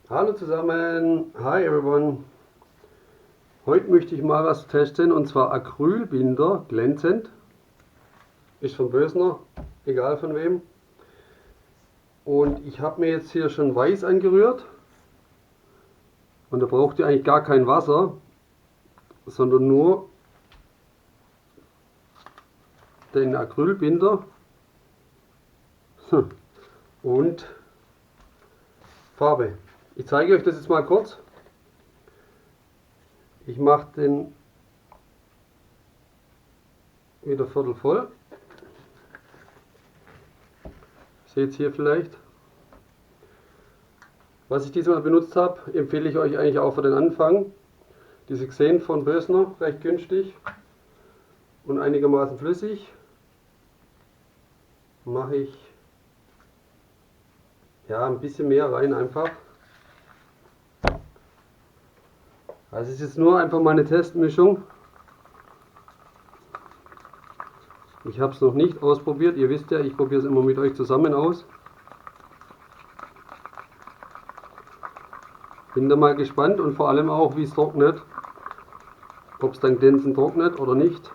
Hallo zusammen, hi everyone. Heute möchte ich mal was testen, und zwar Acrylbinder glänzend. Ist von Bösner, egal von wem. Und ich habe mir jetzt hier schon weiß angerührt. Und da braucht ihr eigentlich gar kein Wasser, sondern nur den Acrylbinder und Farbe. Ich zeige euch das jetzt mal kurz. Ich mache den wieder viertel voll. Seht ihr hier vielleicht. Was ich diesmal benutzt habe, empfehle ich euch eigentlich auch für den Anfang. Diese Xen von Bösner, recht günstig und einigermaßen flüssig. Mache ich ja ein bisschen mehr rein einfach. Also es ist jetzt nur einfach mal eine Testmischung. Ich habe es noch nicht ausprobiert. Ihr wisst ja, ich probiere es immer mit euch zusammen aus. Bin da mal gespannt und vor allem auch, wie es trocknet. Ob es dann glänzend trocknet oder nicht.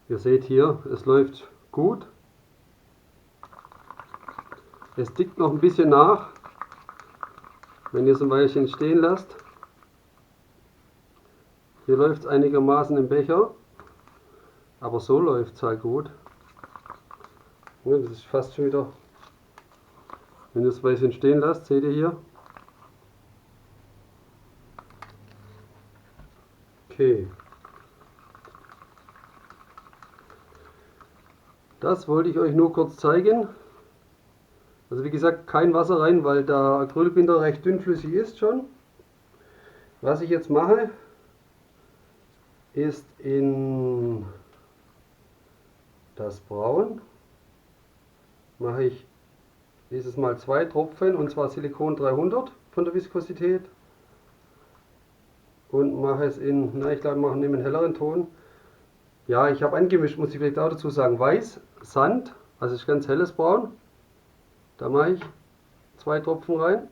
Ihr seht hier, es läuft gut. Es dickt noch ein bisschen nach, wenn ihr es ein Weilchen stehen lasst. Hier läuft es einigermaßen im Becher, aber so läuft es halt gut. Ja, das ist fast schon wieder, wenn ihr es ein Weilchen stehen lasst, seht ihr hier. Okay. Das wollte ich euch nur kurz zeigen. Also wie gesagt, kein Wasser rein, weil der Acrylbinder recht dünnflüssig ist schon. Was ich jetzt mache, ist in das Braun mache ich dieses Mal 2 Tropfen, und zwar Silikon 300 von der Viskosität, und mache es in, na ich glaube, ich nehme einen helleren Ton. Ja, ich habe angemischt, muss ich vielleicht auch dazu sagen, Weiß, Sand, also ist ganz helles Braun. Da mache ich 2 Tropfen rein.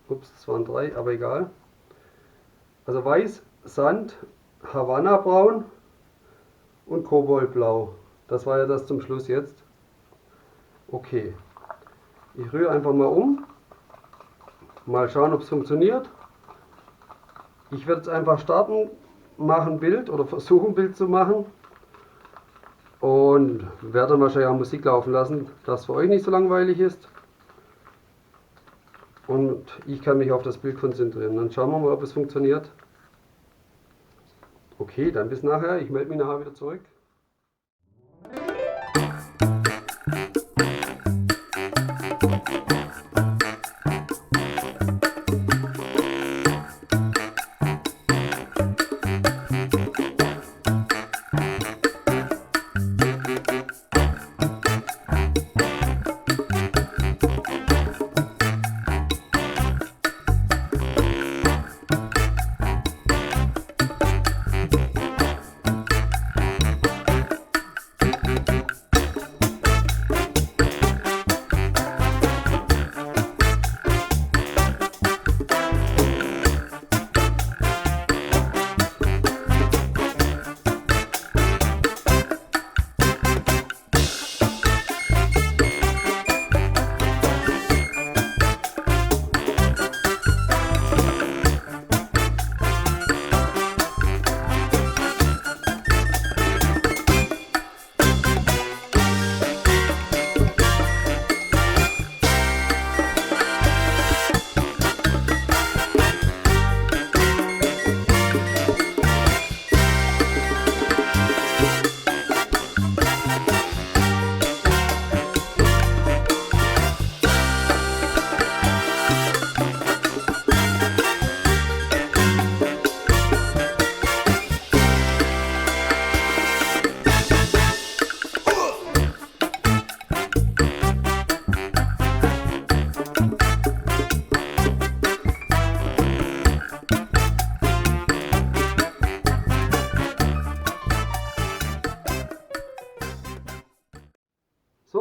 Ups, das waren 3, aber egal. Also Weiß, Sand, Havanna Braun und Koboldblau. Das war ja das zum Schluss jetzt. Okay. Ich rühre einfach mal um. Mal schauen, ob es funktioniert. Ich werde jetzt einfach starten, mache ein Bild oder versuche ein Bild zu machen. Und werde dann wahrscheinlich auch Musik laufen lassen, dass für euch nicht so langweilig ist. Und ich kann mich auf das Bild konzentrieren. Dann schauen wir mal, ob es funktioniert. Okay, dann bis nachher. Ich melde mich nachher wieder zurück.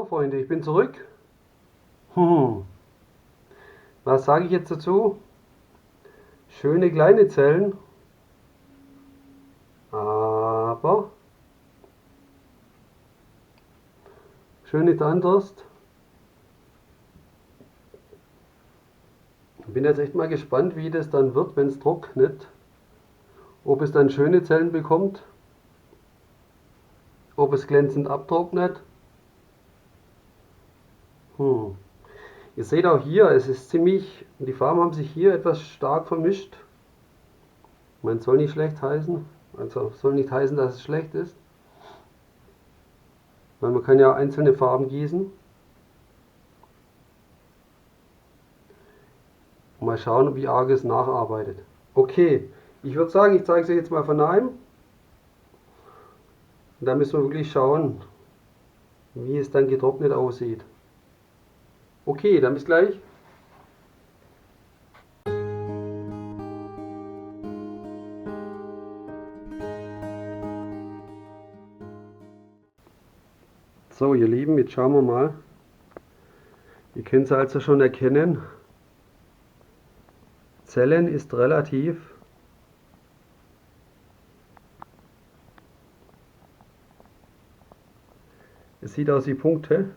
Freunde, ich bin zurück. Was sage ich jetzt dazu? Schöne kleine Zellen, aber schön nicht anders. Ich bin jetzt echt mal gespannt, wie das dann wird, wenn es trocknet. Ob es dann schöne Zellen bekommt, ob es glänzend abtrocknet. Ihr seht auch hier, es ist ziemlich, die Farben haben sich hier etwas stark vermischt. Man soll nicht schlecht heißen, also soll nicht heißen, dass es schlecht ist. Weil man kann ja einzelne Farben gießen. Mal schauen, wie arg es nacharbeitet. Okay, ich würde sagen, ich zeige es euch jetzt mal von einem. Und da müssen wir wirklich schauen, wie es dann getrocknet aussieht. Okay, dann bis gleich. So, ihr Lieben, jetzt schauen wir mal. Ihr könnt es also schon erkennen. Zellen ist relativ. Es sieht aus wie Punkte.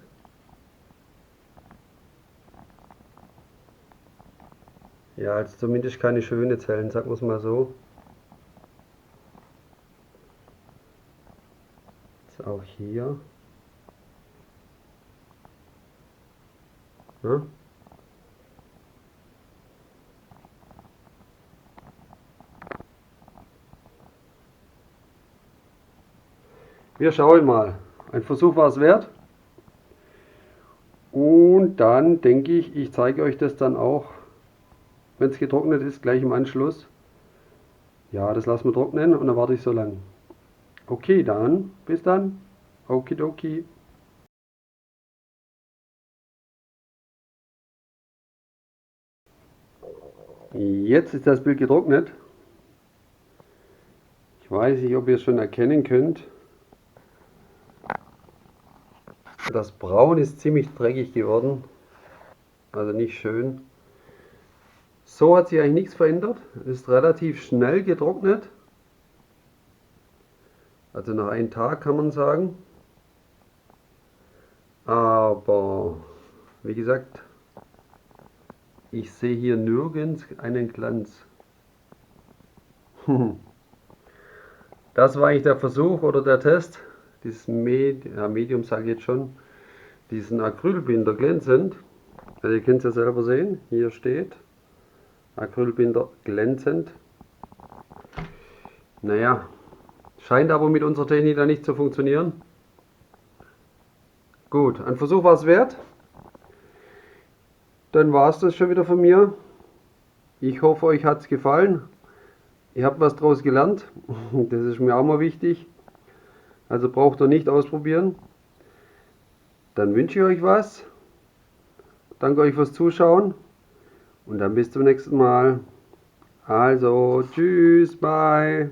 Ja, also zumindest keine schönen Zellen, sagen wir es mal so. Jetzt auch hier. Ja. Wir schauen mal. Ein Versuch war es wert. Und dann denke ich, ich zeige euch das dann auch, wenn es getrocknet ist, gleich im Anschluss. Ja, das lassen wir trocknen und dann warte ich so lang. Okay, dann, bis dann. Okidoki. Jetzt ist das Bild getrocknet. Ich weiß nicht, ob ihr es schon erkennen könnt. Das Braun ist ziemlich dreckig geworden. Also nicht schön. So hat sich eigentlich nichts verändert. Es ist relativ schnell getrocknet. Also nach einem Tag kann man sagen. Aber wie gesagt, ich sehe hier nirgends einen Glanz. Das war eigentlich der Versuch oder der Test. Dieses Medium sage ich jetzt schon. Diesen Acrylbinder glänzend. Also ihr könnt es ja selber sehen. Hier steht Acrylbinder glänzend. Naja, scheint aber mit unserer Technik da nicht zu funktionieren. Gut, ein Versuch war es wert. Dann war es das schon wieder von mir. Ich hoffe, euch hat es gefallen. Ihr habt was draus gelernt. Das ist mir auch mal wichtig. Also braucht ihr nicht ausprobieren. Dann wünsche ich euch was. Danke euch fürs Zuschauen. Und dann bis zum nächsten Mal. Also, tschüss, bye.